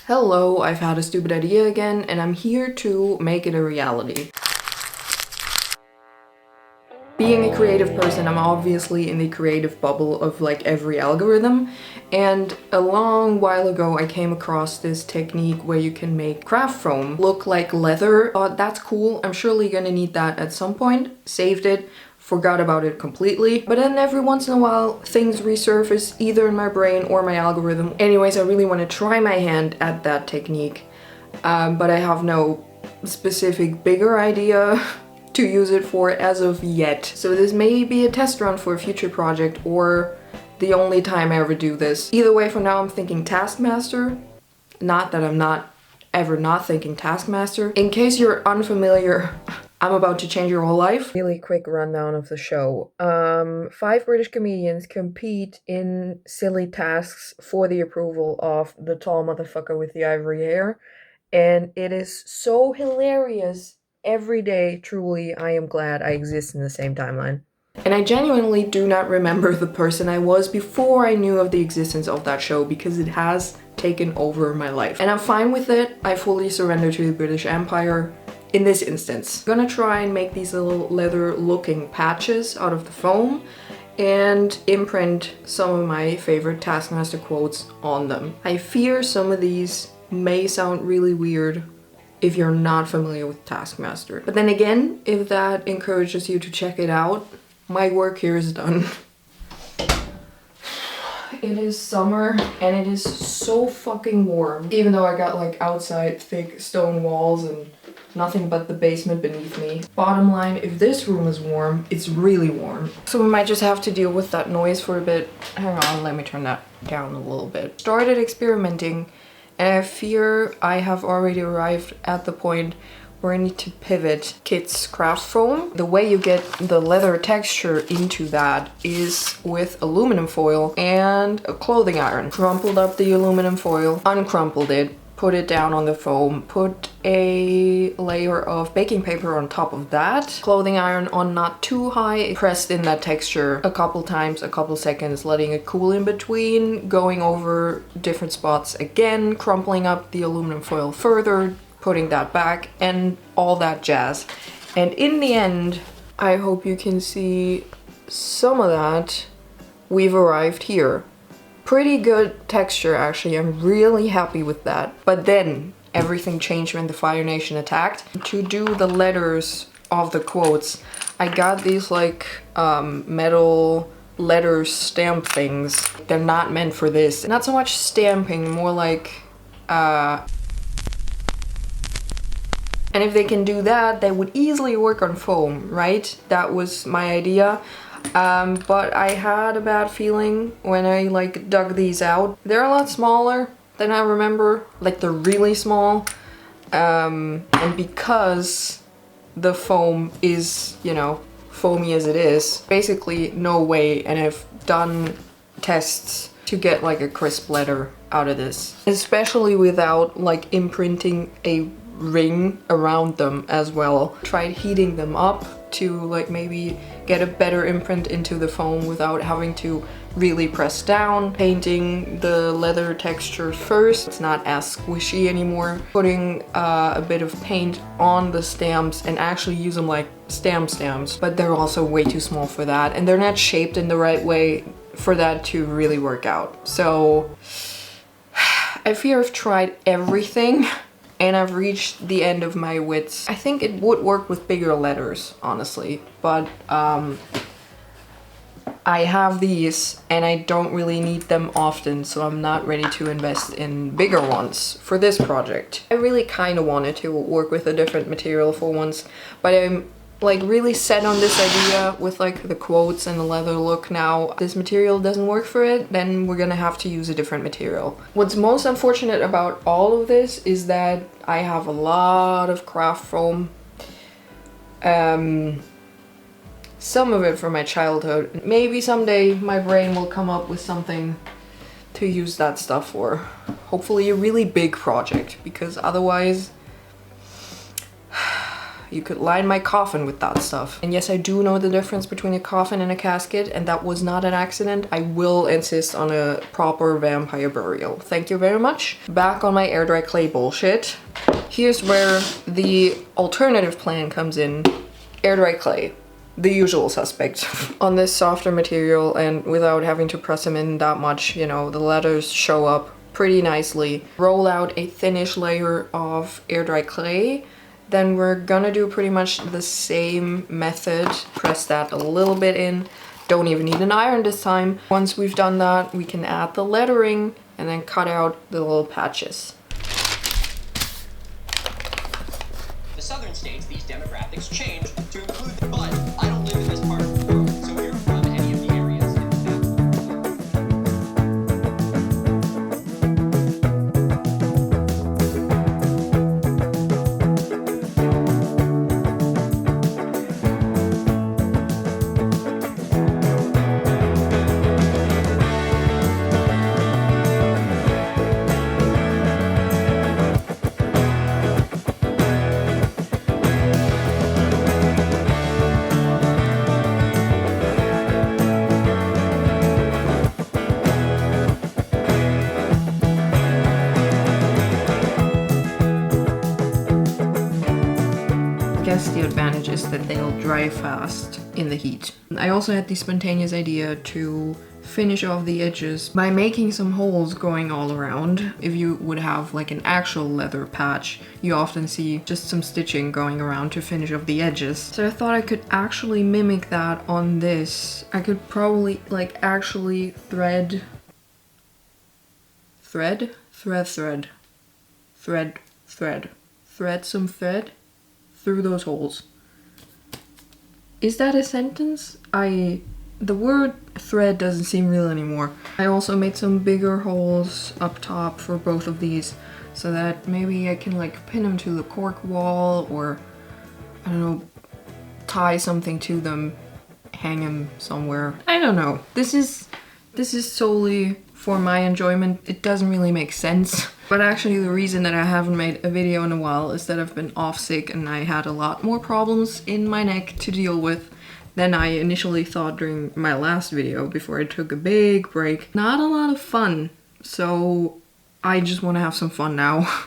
Hello, I've had a stupid idea again, and I'm here to make it a reality. Being a creative person, I'm obviously in the creative bubble of like every algorithm, and a long while ago I came across this technique where you can make craft foam look like leather. Thought that's cool, I'm surely gonna need that at some point. Saved it, forgot about it completely. But then every once in a while things resurface either in my brain or my algorithm. Anyways, I really want to try my hand at that technique, but I have no specific bigger idea to use it for as of yet. So this may be a test run for a future project or the only time I ever do this. Either way, for now I'm thinking Taskmaster. Not that I'm not ever not thinking Taskmaster. In case you're unfamiliar, I'm about to change your whole life. Really quick rundown of the show. 5 British comedians compete in silly tasks for the approval of the tall motherfucker with the ivory hair. And it is so hilarious. Every day, truly, I am glad I exist in the same timeline. And I genuinely do not remember the person I was before I knew of the existence of that show because it has taken over my life. And I'm fine with it. I fully surrender to the British Empire in this instance. I'm gonna try and make these little leather looking patches out of the foam and imprint some of my favorite Taskmaster quotes on them. I fear some of these may sound really weird if you're not familiar with Taskmaster. But then again, if that encourages you to check it out, my work here is done. It is summer and it is so fucking warm. Even though I got like outside thick stone walls and nothing but the basement beneath me. Bottom line, if this room is warm, it's really warm. So we might just have to deal with that noise for a bit. Hang on, let me turn that down a little bit. Started experimenting, and I fear I have already arrived at the point where I need to pivot Kit's craft foam. The way you get the leather texture into that is with aluminum foil and a clothing iron. Crumpled up the aluminum foil, uncrumpled it, put it down on the foam, put a layer of baking paper on top of that, clothing iron on not too high, pressed in that texture a couple times, a couple seconds, letting it cool in between, going over different spots again, crumpling up the aluminum foil further, putting that back, and all that jazz. And in the end, I hope you can see some of that. We've arrived here. Pretty good texture, actually. I'm really happy with that. But then everything changed when the Fire Nation attacked. To do the letters of the quotes, I got these like metal letter stamp things. They're not meant for this. Not so much stamping, more like and if they can do that, they would easily work on foam, right? That was my idea. But I had a bad feeling when I like dug these out. They're a lot smaller than I remember, like they're really small. And because the foam is, you know, foamy as it is, basically no way, and I've done tests to get like a crisp letter out of this. Especially without like imprinting a ring around them as well. Tried heating them up to like maybe get a better imprint into the foam without having to really press down. Painting the leather texture first. It's not as squishy anymore. Putting a bit of paint on the stamps and actually use them like stamps, but they're also way too small for that, and they're not shaped in the right way for that to really work out. So I fear I've tried everything and I've reached the end of my wits. I think it would work with bigger letters, honestly, but I have these and I don't really need them often, so I'm not ready to invest in bigger ones for this project. I really kind of wanted to work with a different material for once, but I'm like really set on this idea with like the quotes and the leather look now. If this material doesn't work for it, then we're gonna have to use a different material. What's most unfortunate about all of this is that I have a lot of craft foam. Some of it from my childhood. Maybe someday my brain will come up with something to use that stuff for. Hopefully a really big project, because otherwise You could line my coffin with that stuff. And yes, I do know the difference between a coffin and a casket, and that was not an accident. I will insist on a proper vampire burial. Thank you very much. Back on my air dry clay bullshit. Here's where the alternative plan comes in. Air dry clay. The usual suspect. On this softer material, and without having to press them in that much, you know, the letters show up pretty nicely. Roll out a thinnish layer of air dry clay. Then we're gonna do pretty much the same method. Press that a little bit in. Don't even need an iron this time. Once we've done that, we can add the lettering and then cut out the little patches. The southern states, these demographics change to include the but. I don't live in this part of the world, so if you're from any of the areas in the The advantage is that they'll dry fast in the heat. I also had the spontaneous idea to finish off the edges by making some holes going all around. If you would have like an actual leather patch, you often see just some stitching going around to finish off the edges. So I thought I could actually mimic that on this. I could probably like actually thread some thread through those holes. Is that a sentence? The word thread doesn't seem real anymore. I also made some bigger holes up top for both of these so that maybe I can like pin them to the cork wall, or I don't know, tie something to them, hang them somewhere. I don't know. This is solely for my enjoyment. It doesn't really make sense. But actually the reason that I haven't made a video in a while is that I've been off sick and I had a lot more problems in my neck to deal with than I initially thought during my last video before I took a big break. Not a lot of fun, so I just want to have some fun now.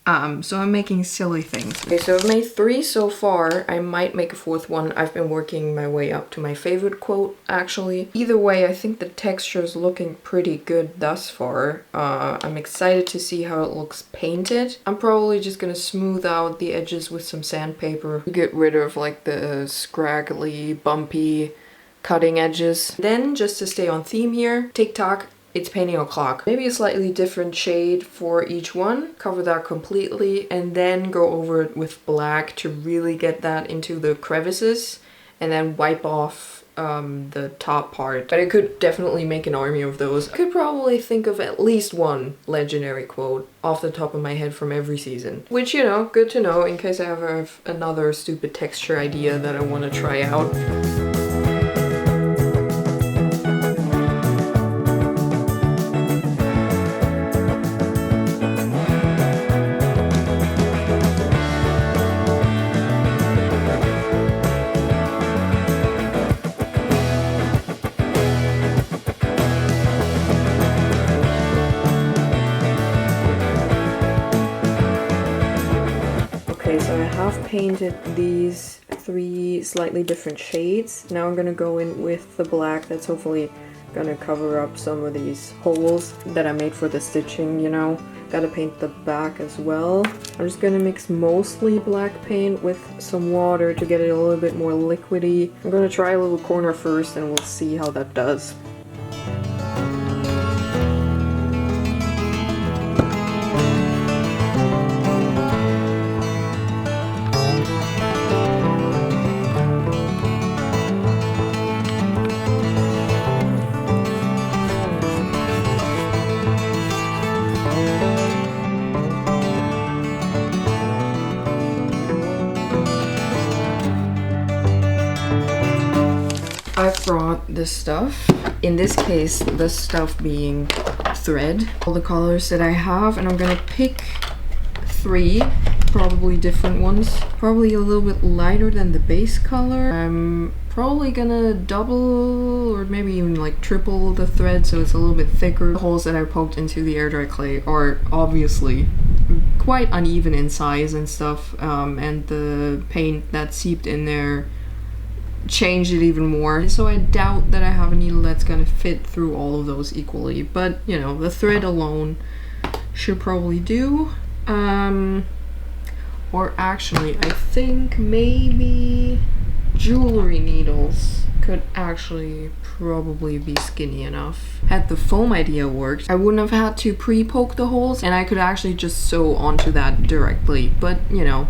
So I'm making silly things. Okay, so I've made 3 so far. I might make a 4th one. I've been working my way up to my favorite quote, actually. Either way, I think the texture is looking pretty good thus far. I'm excited to see how it looks painted. I'm probably just gonna smooth out the edges with some sandpaper to get rid of like the scraggly, bumpy cutting edges. Then, just to stay on theme here, TikTok. It's painting a clock. Maybe a slightly different shade for each one. Cover that completely and then go over it with black to really get that into the crevices, and then wipe off the top part. But I could definitely make an army of those. I could probably think of at least one legendary quote off the top of my head from every season. Which, you know, good to know in case I ever have another stupid texture idea that I want to try out. Painted these 3 slightly different shades. Now I'm gonna go in with the black that's hopefully gonna cover up some of these holes that I made for the stitching, you know. Gotta paint the back as well. I'm just gonna mix mostly black paint with some water to get it a little bit more liquidy. I'm gonna try a little corner first and we'll see how that does. I've brought this stuff, in this case the stuff being thread, all the colors that I have, and I'm gonna pick 3 probably different ones. Probably a little bit lighter than the base color. I'm probably gonna double or maybe even like triple the thread so it's a little bit thicker. The holes that I poked into the air dry clay are obviously quite uneven in size and stuff, and the paint that seeped in there changed it even more. So I doubt that I have a needle that's gonna fit through all of those equally, but you know, the thread alone should probably do. Or actually, I think maybe jewelry needles could actually probably be skinny enough. Had the foam idea worked, I wouldn't have had to pre-poke the holes and I could actually just sew onto that directly, but you know.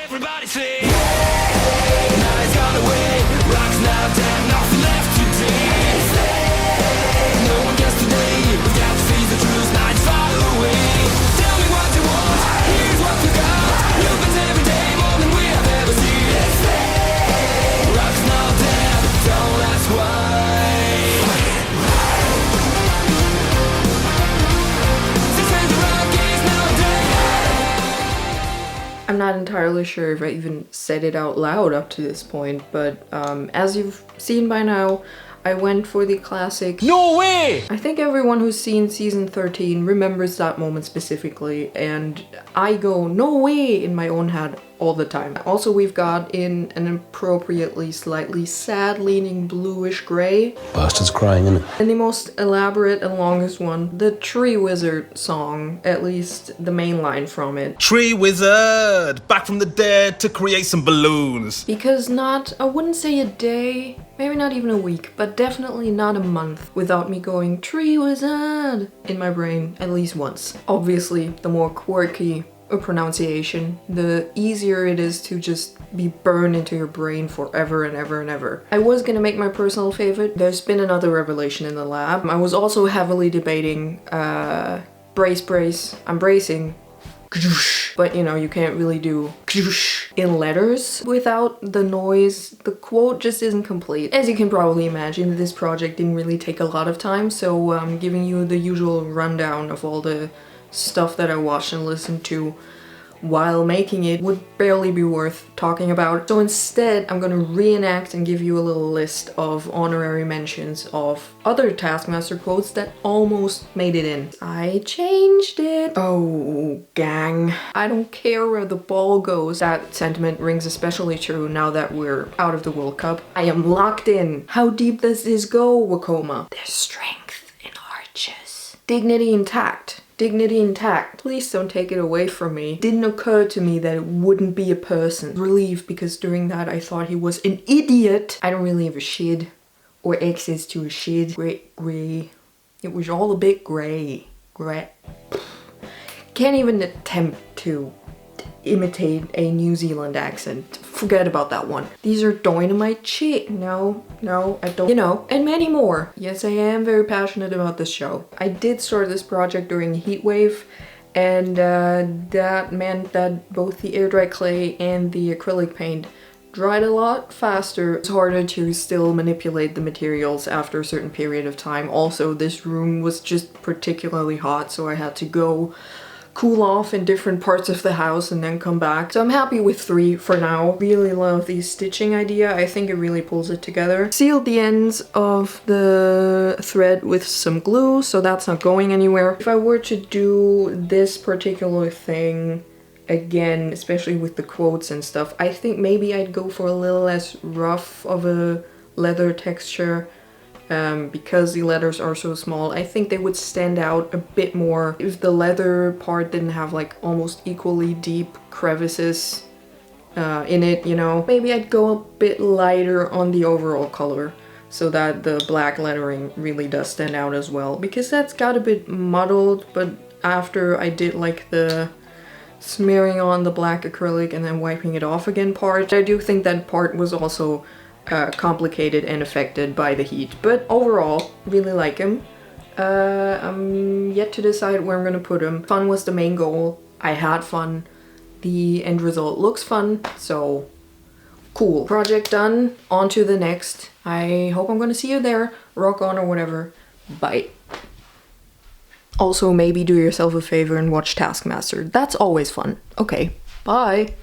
Everybody say, now it's gone away. Rocks now dead, nothing left today. No one gets today. We've got to face the truth, now it's far away. Tell me what you want, here's what you got. You've been every day more than we have ever seen. Rocks now dead, don't ask why. Since when the rock is now dead. I'm not entirely sure if I even said it out loud up to this point, but as you've seen by now, I went for the classic No way! I think everyone who's seen season 13 remembers that moment specifically, and I go no way in my own head all the time. Also, we've got in an appropriately slightly sad leaning bluish gray. Bastard's crying, isn't it? And the most elaborate and longest one, the Tree Wizard song, at least the main line from it. Tree wizard, back from the dead to create some balloons. Because not, I wouldn't say a day, maybe not even a week, but definitely not a month without me going Tree Wizard in my brain at least once. Obviously, the more quirky a pronunciation, the easier it is to just be burned into your brain forever and ever and ever. I was gonna make my personal favorite. There's been another revelation in the lab. I was also heavily debating brace, I'm bracing, but you know, you can't really do in letters without the noise. The quote just isn't complete. As you can probably imagine, this project didn't really take a lot of time, so I'm giving you the usual rundown of all the stuff that I watched and listened to while making it would barely be worth talking about. So instead, I'm gonna reenact and give you a little list of honorary mentions of other Taskmaster quotes that almost made it in. I changed it. Oh, gang. I don't care where the ball goes. That sentiment rings especially true now that we're out of the World Cup. I am locked in. How deep does this go, Wakoma? There's strength in arches. Dignity intact. Dignity intact. Please don't take it away from me. It didn't occur to me that it wouldn't be a person. Relief, because during that I thought he was an idiot. I don't really have a shid or access to a shid. Gray. It was all a bit gray. Can't even attempt to imitate a New Zealand accent. Forget about that one. These are dynamite shit. No, I don't. You know, and many more. Yes, I am very passionate about this show. I did start this project during a heat wave, and that meant that both the air dry clay and the acrylic paint dried a lot faster. It's harder to still manipulate the materials after a certain period of time. Also, this room was just particularly hot, so I had to go cool off in different parts of the house and then come back. So I'm happy with 3 for now. Really love the stitching idea. I think it really pulls it together. Sealed the ends of the thread with some glue, so that's not going anywhere. If I were to do this particular thing again, especially with the quotes and stuff, I think maybe I'd go for a little less rough of a leather texture. Because the leathers are so small, I think they would stand out a bit more if the leather part didn't have like almost equally deep crevices in it, you know. Maybe I'd go a bit lighter on the overall color so that the black lettering really does stand out as well, because that's got a bit muddled. But after I did like the smearing on the black acrylic and then wiping it off again part, I do think that part was also complicated and affected by the heat. But overall, really like him. I'm yet to decide where I'm gonna put him. Fun was the main goal. I had fun. The end result looks fun, so cool. Project done, on to the next. I hope I'm gonna see you there. Rock on or whatever. Bye. Also, maybe do yourself a favor and watch Taskmaster. That's always fun. Okay, bye.